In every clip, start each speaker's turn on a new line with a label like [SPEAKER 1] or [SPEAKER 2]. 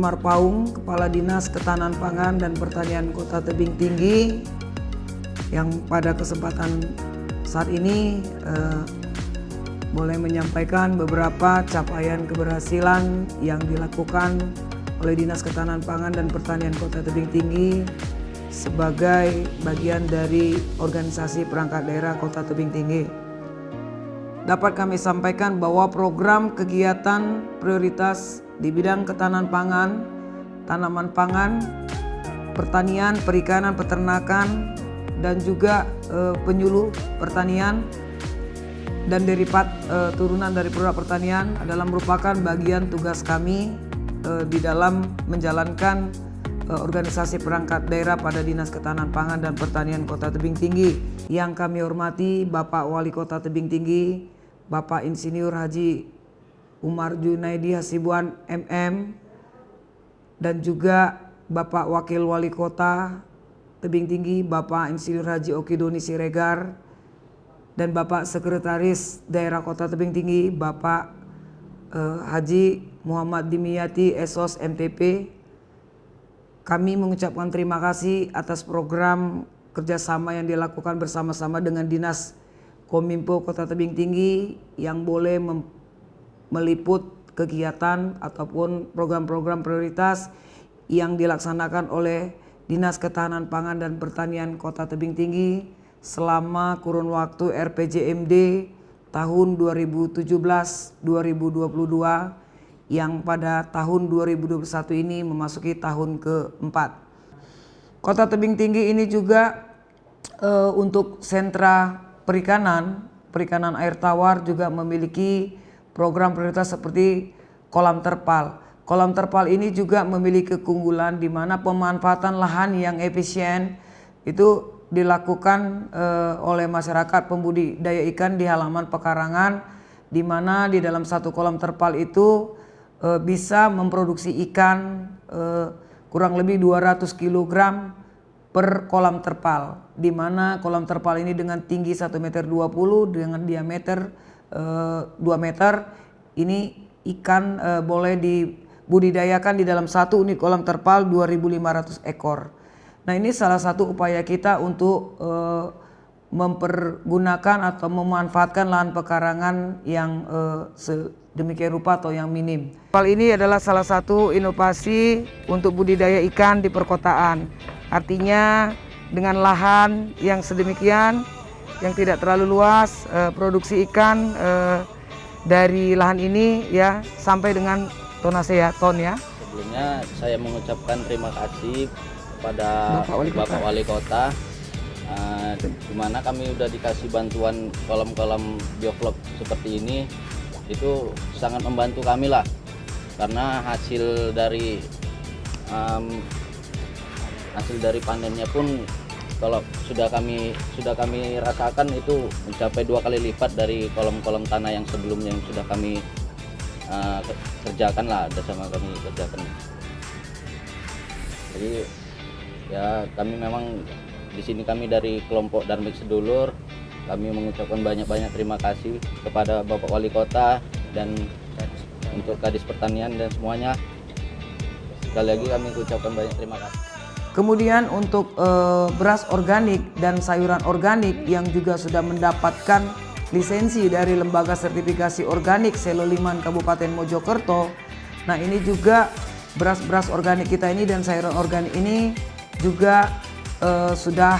[SPEAKER 1] Marpaung, Kepala Dinas Ketahanan Pangan dan Pertanian Kota Tebing Tinggi, yang pada kesempatan saat ini boleh menyampaikan beberapa capaian keberhasilan yang dilakukan oleh Dinas Ketahanan Pangan dan Pertanian Kota Tebing Tinggi sebagai bagian dari organisasi perangkat daerah Kota Tebing Tinggi. Dapat kami sampaikan bahwa program kegiatan prioritas di bidang ketahanan pangan, tanaman pangan, pertanian, perikanan, peternakan, dan juga penyuluh pertanian dan derivat turunan dari produk pertanian adalah merupakan bagian tugas kami di dalam menjalankan organisasi perangkat daerah pada Dinas Ketahanan Pangan dan Pertanian Kota Tebing Tinggi. Yang kami hormati Bapak Wali Kota Tebing Tinggi, Bapak Insinyur Haji Umar Junaidi Hasibuan MM, dan juga Bapak Wakil Wali Kota Tebing Tinggi, Bapak Insinyur Haji Okidoni Siregar, dan Bapak Sekretaris Daerah Kota Tebing Tinggi, Bapak Haji Muhammad Dimyati Esos MTP. Kami mengucapkan terima kasih atas program kerjasama yang dilakukan bersama-sama dengan Dinas Kominfo Kota Tebing Tinggi yang boleh meliput kegiatan ataupun program-program prioritas yang dilaksanakan oleh Dinas Ketahanan Pangan dan Pertanian Kota Tebing Tinggi selama kurun waktu RPJMD tahun 2017-2022 yang pada tahun 2021 ini memasuki tahun keempat. Kota Tebing Tinggi ini juga untuk sentra perikanan air tawar juga memiliki program prioritas seperti kolam terpal. Kolam terpal ini juga memiliki keunggulan di mana pemanfaatan lahan yang efisien itu dilakukan oleh masyarakat pembudidaya ikan di halaman pekarangan, di mana di dalam satu kolam terpal itu bisa memproduksi ikan kurang lebih 200 kg per kolam terpal, di mana kolam terpal ini dengan tinggi 1,20 meter dengan diameter 2 meter. Ini ikan boleh dibudidayakan di dalam satu unit kolam terpal 2.500 ekor. Nah, ini salah satu upaya kita untuk mempergunakan atau memanfaatkan lahan pekarangan yang sedemikian rupa atau yang minim. Hal ini adalah salah satu inovasi untuk budidaya ikan di perkotaan. Artinya dengan lahan yang sedemikian, yang tidak terlalu luas, produksi ikan dari lahan ini ya sampai dengan tonase ya, ton ya.
[SPEAKER 2] Sebelumnya saya mengucapkan terima kasih kepada Bapak Wali Kota, di mana kami sudah dikasih bantuan kolam-kolam bioflok seperti ini. Itu sangat membantu kami lah, karena hasil dari panennya pun kalau sudah kami rasakan itu mencapai 2 kali lipat dari kolom-kolom tanah yang sebelumnya yang sudah kami kerjakan lah, ada sama kami kerjakan. Jadi ya kami memang di sini kami dari kelompok Darmik Sedulur, kami mengucapkan banyak-banyak terima kasih kepada Bapak Wali Kota dan untuk Kadis Pertanian dan semuanya. Sekali lagi kami ucapkan banyak terima kasih.
[SPEAKER 1] Kemudian untuk beras organik dan sayuran organik yang juga sudah mendapatkan lisensi dari Lembaga Sertifikasi Organik Seloliman Kabupaten Mojokerto. Nah, ini juga beras-beras organik kita ini dan sayuran organik ini juga sudah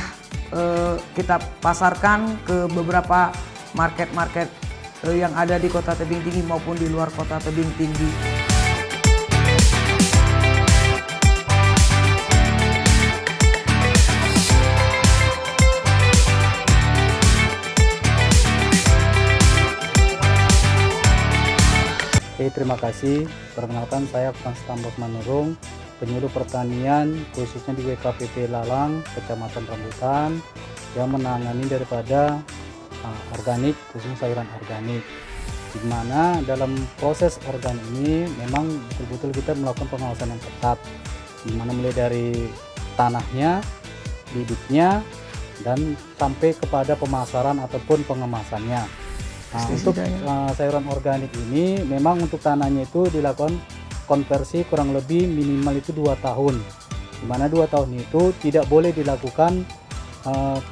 [SPEAKER 1] kita pasarkan ke beberapa market-market yang ada di Kota Tebing Tinggi maupun di luar Kota Tebing Tinggi.
[SPEAKER 3] Terima kasih. Perkenalkan, saya Frans Tambak Manurung, penyuluh pertanian khususnya di WKPP Lalang, Kecamatan Rambutan, yang menangani daripada organik, khususnya sayuran organik. Di mana dalam proses organik ini memang betul-betul kita melakukan pengawasan yang ketat, di mana mulai dari tanahnya, bibitnya, dan sampai kepada pemasaran ataupun pengemasannya. Untuk sayuran organik ini memang untuk tanahnya itu dilakukan konversi kurang lebih minimal itu 2 tahun, di mana 2 tahun itu tidak boleh dilakukan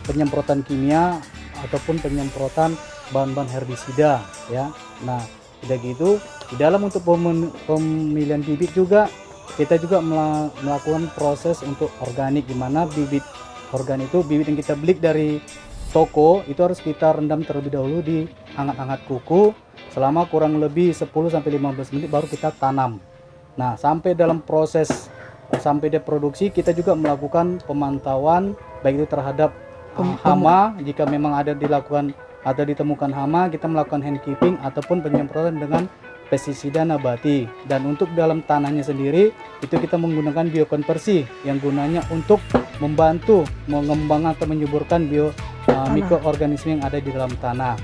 [SPEAKER 3] penyemprotan kimia ataupun penyemprotan bahan-bahan herbisida ya. Nah, tidak gitu, di dalam untuk pemilihan bibit juga kita juga melakukan proses untuk organik, di mana bibit organik itu bibit yang kita beli dari toko itu harus kita rendam terlebih dahulu di hangat-hangat kuku selama kurang lebih 10-15 menit baru kita tanam. Nah, sampai dalam proses sampai dia produksi kita juga melakukan pemantauan baik itu terhadap hama, jika memang ada ditemukan hama kita melakukan hand keeping ataupun penyemprotan dengan pestisida nabati. Dan untuk dalam tanahnya sendiri itu kita menggunakan biokonversi yang gunanya untuk membantu mengembangkan atau menyuburkan mikroorganisme yang ada di dalam tanah.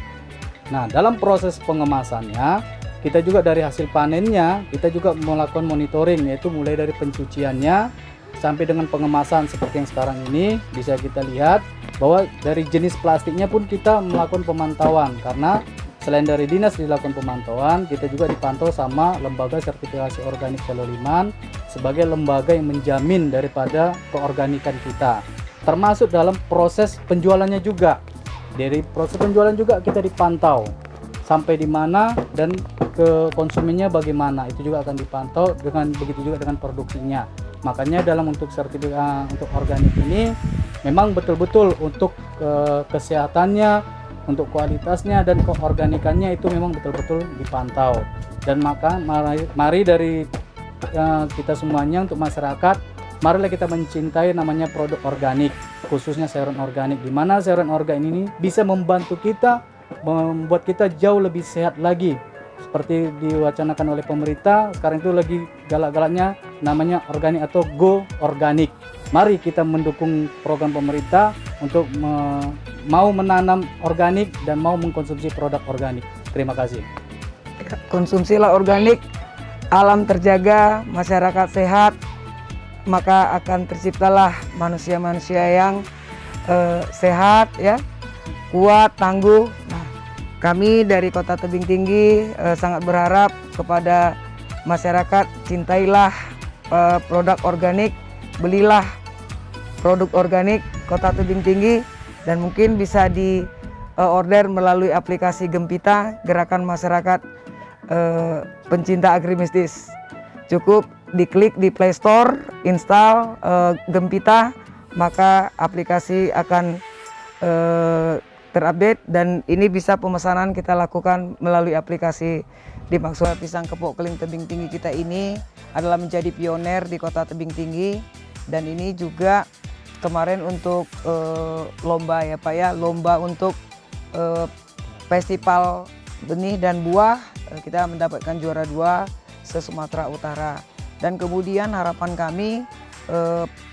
[SPEAKER 3] Nah, dalam proses pengemasannya kita juga dari hasil panennya kita juga melakukan monitoring, yaitu mulai dari pencuciannya sampai dengan pengemasan seperti yang sekarang ini bisa kita lihat bahwa dari jenis plastiknya pun kita melakukan pemantauan, karena selain dari dinas dilakukan pemantauan, kita juga dipantau sama lembaga sertifikasi organik Peloliman sebagai lembaga yang menjamin daripada keorganikan kita. Termasuk dalam proses penjualannya juga. Dari proses penjualan juga kita dipantau sampai di mana dan ke konsumennya bagaimana, itu juga akan dipantau, dengan begitu juga dengan produksinya. Makanya dalam untuk sertifikat untuk organik ini memang betul-betul untuk kesehatannya, untuk kualitasnya dan keorganikannya itu memang betul-betul dipantau. Dan maka mari dari kita semuanya untuk masyarakat, marilah kita mencintai namanya produk organik, khususnya sayuran organik, di mana sayuran organik ini bisa membantu kita, membuat kita jauh lebih sehat lagi. Seperti diwacanakan oleh pemerintah, sekarang itu lagi galak-galaknya namanya organik atau go organik. Mari kita mendukung program pemerintah untuk mau menanam organik dan mau mengkonsumsi produk organik. Terima kasih.
[SPEAKER 1] Konsumsilah organik, alam terjaga, masyarakat sehat, maka akan terciptalah manusia-manusia yang sehat, ya, kuat, tangguh. Nah, kami dari Kota Tebing Tinggi sangat berharap kepada masyarakat, cintailah produk organik, belilah produk organik Kota Tebing Tinggi, dan mungkin bisa di order melalui aplikasi Gempita, Gerakan Masyarakat Pencinta Agrimistis. Cukup diklik di Play Store, install Gempita, maka aplikasi akan terupdate, dan ini bisa pemesanan kita lakukan melalui aplikasi dimaksud. Pisang kepok keling tebing tinggi kita ini adalah menjadi pioner di Kota Tebing Tinggi, dan ini juga kemarin untuk lomba ya Pak ya, lomba untuk festival benih dan buah, kita mendapatkan juara 2 se-Sumatera Utara. Dan kemudian harapan kami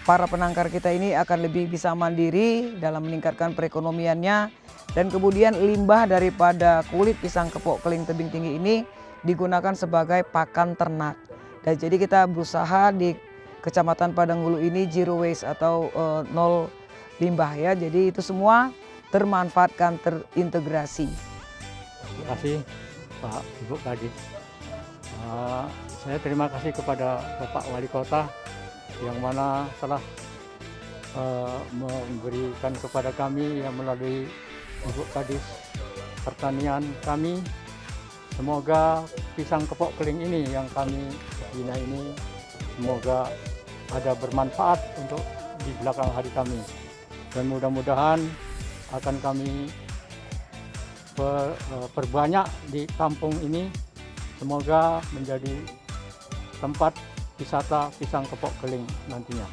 [SPEAKER 1] para penangkar kita ini akan lebih bisa mandiri dalam meningkatkan perekonomiannya. Dan kemudian limbah daripada kulit pisang kepok keling tebing tinggi ini digunakan sebagai pakan ternak. Dan jadi kita berusaha di Kecamatan Padanghulu ini zero waste atau nol limbah ya. Jadi itu semua termanfaatkan, terintegrasi.
[SPEAKER 4] Terima kasih Pak Ibu Kadis. Saya terima kasih kepada Bapak Wali Kota yang mana telah memberikan kepada kami yang melalui Ibu Kadis pertanian kami. Semoga pisang kepok keling ini yang kami bina ini semoga ada bermanfaat untuk di belakang hari kami, dan mudah-mudahan akan kami perbanyak di kampung ini. Semoga menjadi tempat wisata pisang kepok keling nantinya.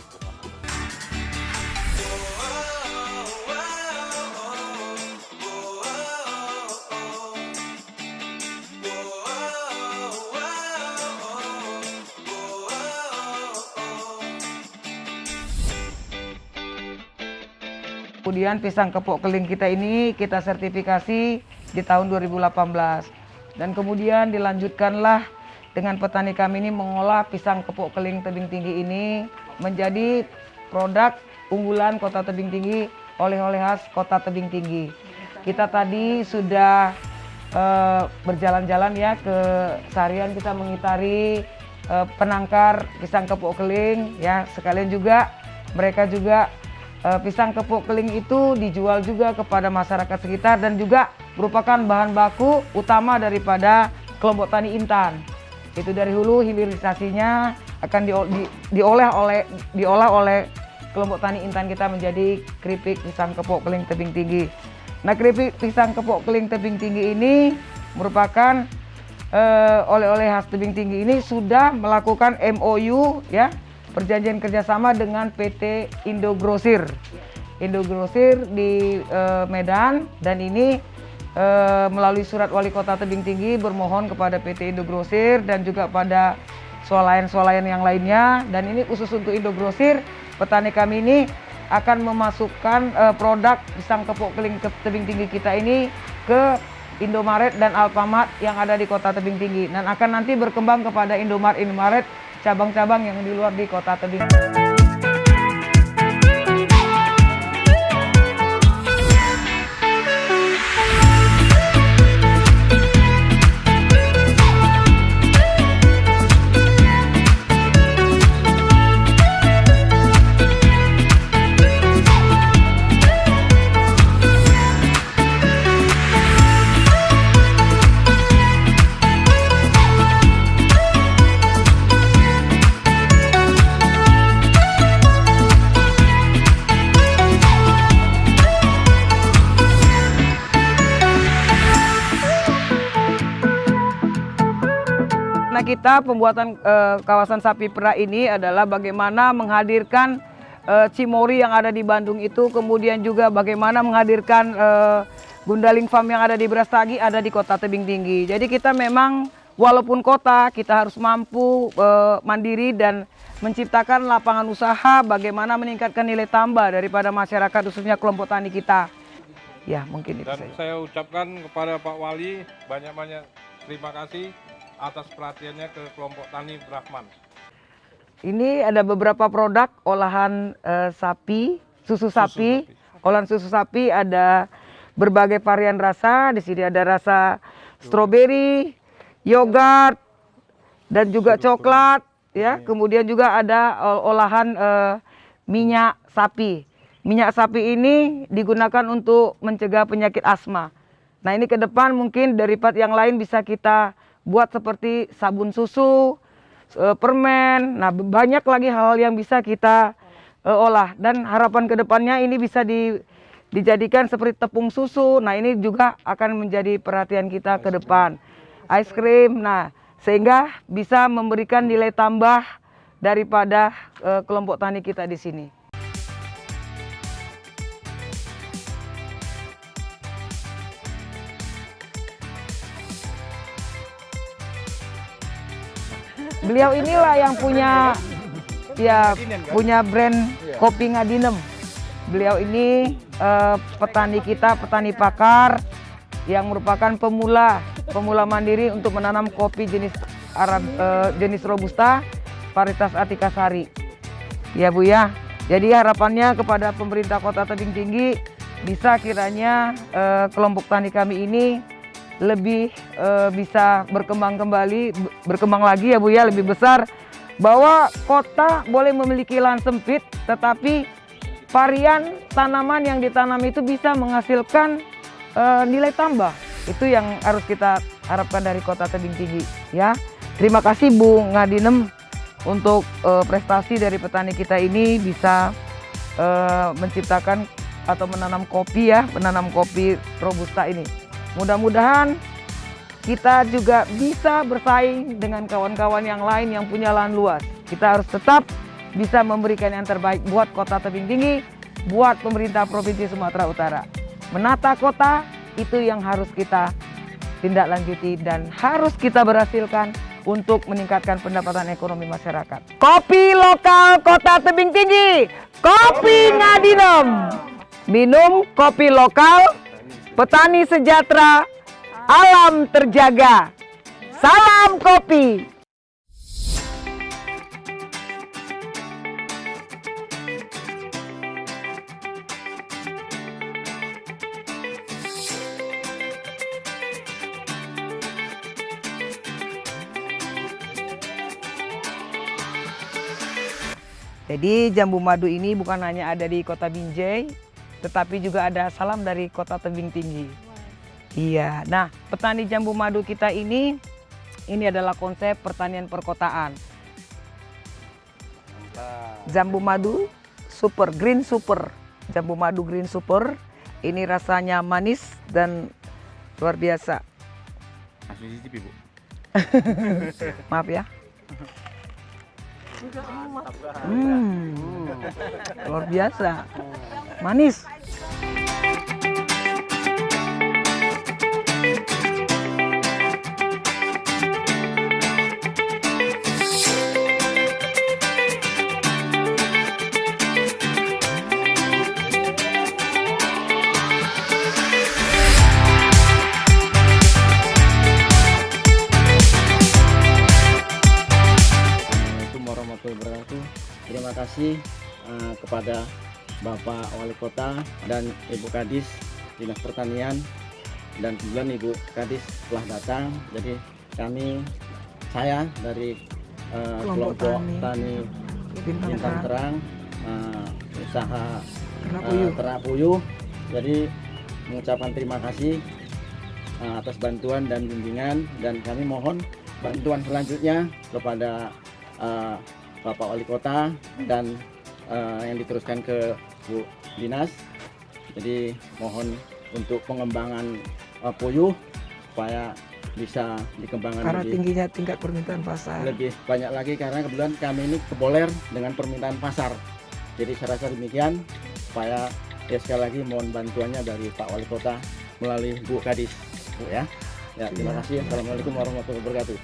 [SPEAKER 1] Kemudian pisang kepok keling kita ini kita sertifikasi di tahun 2018. Dan kemudian dilanjutkanlah dengan petani kami ini mengolah pisang kepok keling tebing tinggi ini menjadi produk unggulan Kota Tebing Tinggi, oleh-oleh khas Kota Tebing Tinggi. Kita tadi sudah berjalan-jalan ya ke seharian, kita mengitari penangkar pisang kepok keling ya. Sekalian juga mereka juga pisang kepok keling itu dijual juga kepada masyarakat sekitar dan juga merupakan bahan baku utama daripada kelompok tani Intan. Itu dari hulu hilirisasinya akan diolah oleh kelompok tani Intan kita menjadi keripik pisang kepok keling tebing tinggi. Nah, keripik pisang kepok keling tebing tinggi ini merupakan oleh-oleh khas tebing tinggi ini sudah melakukan MOU ya, perjanjian kerjasama dengan PT Indogrosir. Indogrosir di Medan, dan ini melalui surat wali kota tebing tinggi bermohon kepada PT Indogrosir dan juga pada swalayan-swalayan yang lainnya, dan ini khusus untuk Indogrosir, petani kami ini akan memasukkan produk pisang kepok keling tebing tinggi kita ini ke Indomaret dan Alfamart yang ada di kota tebing tinggi, dan akan nanti berkembang kepada Indomaret cabang-cabang yang di luar di kota tebing. Nah, kita pembuatan kawasan sapi perah ini adalah bagaimana menghadirkan Cimory yang ada di Bandung itu, kemudian juga bagaimana menghadirkan Gundaling Farm yang ada di Brastagi ada di kota tebing tinggi. Jadi kita memang walaupun kota, kita harus mampu mandiri dan menciptakan lapangan usaha, bagaimana meningkatkan nilai tambah daripada masyarakat khususnya kelompok tani kita. Ya, mungkin itu
[SPEAKER 5] Dan
[SPEAKER 1] saja.
[SPEAKER 5] saya ucapkan kepada Pak Wali banyak-banyak terima kasih atas perhatiannya ke kelompok tani Brahman.
[SPEAKER 1] Ini ada beberapa produk olahan sapi, susu sapi. Olahan susu sapi ada berbagai varian rasa. Di sini ada rasa stroberi, yogurt, dan juga coklat. Ya, kemudian juga ada olahan minyak sapi. Minyak sapi ini digunakan untuk mencegah penyakit asma. Nah, ini ke depan mungkin dari part yang lain bisa kita buat seperti sabun susu, permen. Nah, banyak lagi hal yang bisa kita olah, dan harapan kedepannya ini bisa dijadikan seperti tepung susu. Nah, ini juga akan menjadi perhatian kita ke depan. Ice cream, nah sehingga bisa memberikan nilai tambah daripada kelompok tani kita di sini. Beliau inilah yang punya brand kopi Ngadinem. Beliau ini petani kita, petani pakar yang merupakan pemula mandiri untuk menanam kopi jenis Robusta varietas Atikasari. Ya Bu ya. Jadi harapannya kepada pemerintah Kota Tebing Tinggi bisa kiranya kelompok tani kami ini lebih bisa berkembang lagi ya Bu ya, lebih besar, bahwa kota boleh memiliki lahan sempit tetapi varian tanaman yang ditanam itu bisa menghasilkan nilai tambah. Itu yang harus kita harapkan dari Kota Tebing Tinggi ya. Terima kasih Bu Ngadinem untuk prestasi dari petani kita ini bisa menciptakan atau menanam kopi ya, menanam kopi Robusta ini. Mudah-mudahan kita juga bisa bersaing dengan kawan-kawan yang lain yang punya lahan luas. Kita harus tetap bisa memberikan yang terbaik buat Kota Tebing Tinggi, buat pemerintah Provinsi Sumatera Utara. Menata kota itu yang harus kita tindak lanjuti dan harus kita berhasilkan untuk meningkatkan pendapatan ekonomi masyarakat. Kopi lokal Kota Tebing Tinggi, Kopi Ngadinem. Minum kopi lokal, petani sejahtera, alam terjaga. Salam kopi. Jadi jambu madu ini bukan hanya ada di Kota Binjai, tetapi juga ada salam dari Kota Tebing Tinggi. Iya, nah petani jambu madu kita ini adalah konsep pertanian perkotaan. Jambu madu super, green super. Jambu madu green super. Ini rasanya manis dan luar biasa.
[SPEAKER 5] Asli cicipi, Bu.
[SPEAKER 1] Maaf ya. Luar biasa. Manis.
[SPEAKER 2] Terima kasih kepada Bapak Wali Kota dan Ibu Kadis Dinas Pertanian, dan kemudian Ibu Kadis telah datang. Jadi saya dari kelompok tani Bintang Terang, usaha Ternak Puyuh, jadi mengucapkan terima kasih atas bantuan dan bimbingan, dan kami mohon bantuan selanjutnya kepada Bapak Wali Kota dan yang diteruskan ke Bu Dinas. Jadi mohon untuk pengembangan puyuh supaya bisa dikembangkan
[SPEAKER 1] Karena tingginya tingkat permintaan pasar.
[SPEAKER 2] Lebih banyak lagi karena kebetulan kami ini keboler dengan permintaan pasar. Jadi saya rasa demikian, supaya sekali lagi mohon bantuannya dari Pak Wali Kota melalui Bu Kadis, Bu ya. Ya, terima kasih. Assalamualaikum warahmatullahi wabarakatuh.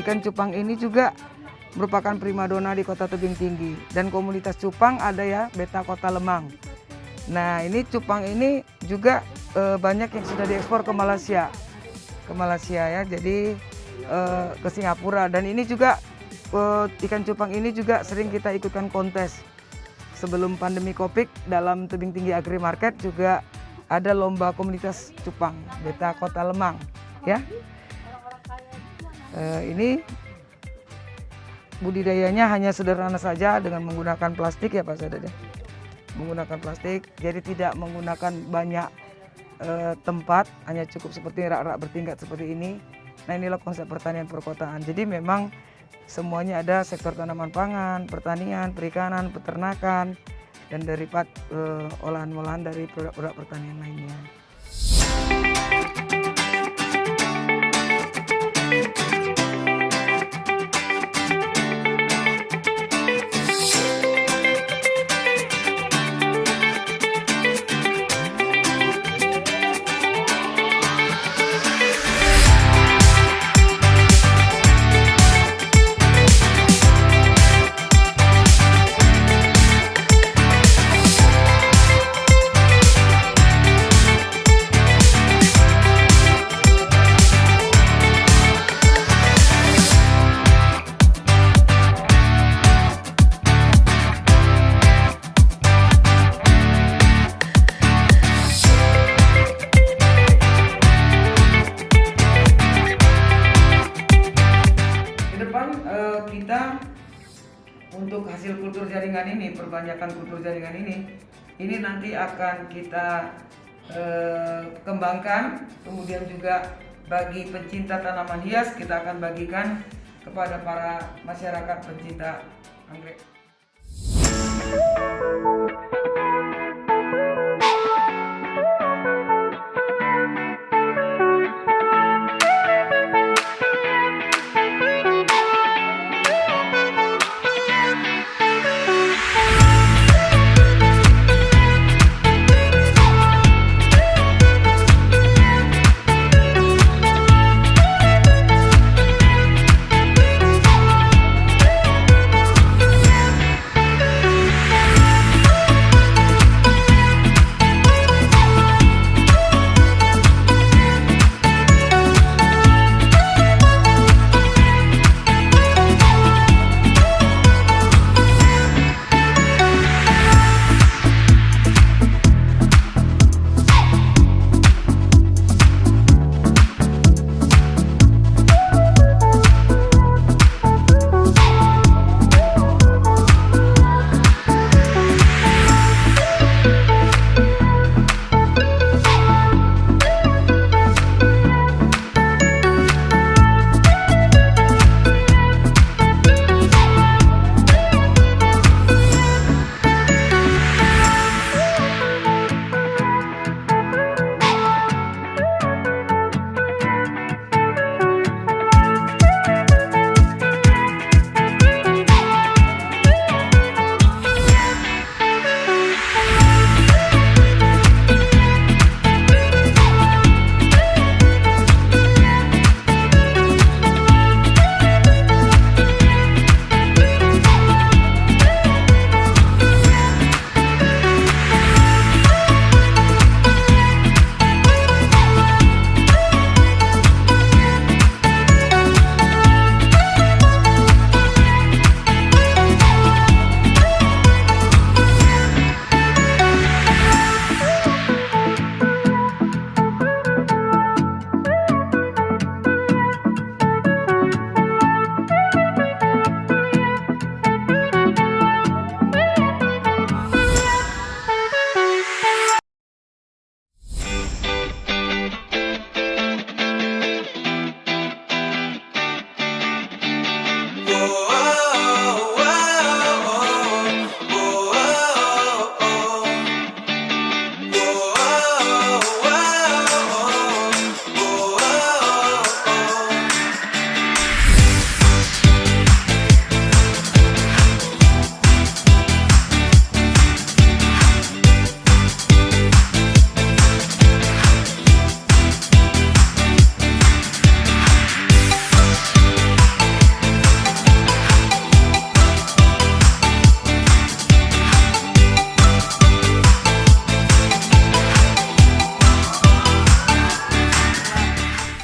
[SPEAKER 1] Ikan cupang ini juga merupakan primadona di Kota Tebing Tinggi, dan komunitas cupang ada ya, Beta Kota Lemang. Nah, ini cupang ini juga banyak yang sudah diekspor ke Malaysia. Ya. Jadi ke Singapura, dan ini juga ikan cupang ini juga sering kita ikutkan kontes. Sebelum pandemi Covid, dalam Tebing Tinggi Agri Market juga ada lomba komunitas cupang Beta Kota Lemang ya. Ini budidayanya hanya sederhana saja dengan menggunakan plastik ya Pak Sadat ya. Menggunakan plastik, jadi tidak menggunakan banyak tempat, hanya cukup seperti rak-rak bertingkat seperti ini. Nah, inilah konsep pertanian perkotaan. Jadi memang semuanya ada sektor tanaman pangan, pertanian, perikanan, peternakan, dan dari olahan-olahan dari produk-produk pertanian lainnya. Kita untuk hasil kultur jaringan ini, perbanyakan kultur jaringan ini nanti akan kita kembangkan, kemudian juga bagi pencinta tanaman hias kita akan bagikan kepada para masyarakat pencinta anggrek.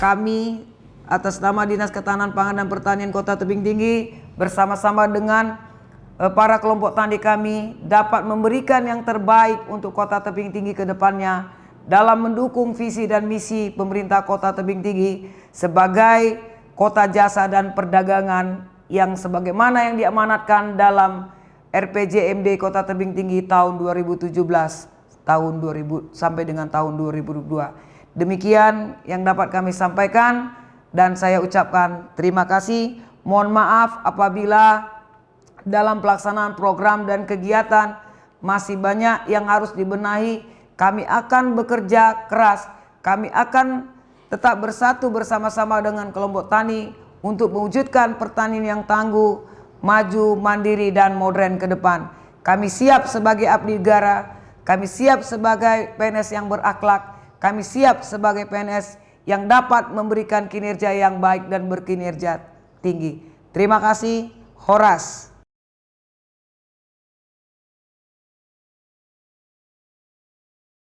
[SPEAKER 1] kami atas nama Dinas Ketahanan Pangan dan Pertanian Kota Tebing Tinggi bersama-sama dengan para kelompok tani kami dapat memberikan yang terbaik untuk Kota Tebing Tinggi ke depannya dalam mendukung visi dan misi pemerintah Kota Tebing Tinggi sebagai kota jasa dan perdagangan yang sebagaimana yang diamanatkan dalam RPJMD Kota Tebing Tinggi tahun 2017 sampai dengan tahun 2022. Demikian yang dapat kami sampaikan dan saya ucapkan terima kasih. Mohon maaf apabila dalam pelaksanaan program dan kegiatan masih banyak yang harus dibenahi. Kami akan bekerja keras. Kami akan tetap bersatu bersama-sama dengan kelompok tani untuk mewujudkan pertanian yang tangguh, maju, mandiri dan modern ke depan. Kami siap sebagai abdi negara, kami siap sebagai PNS yang berakhlak, kami siap sebagai PNS yang dapat memberikan kinerja yang baik dan berkinerja tinggi. Terima kasih. Horas.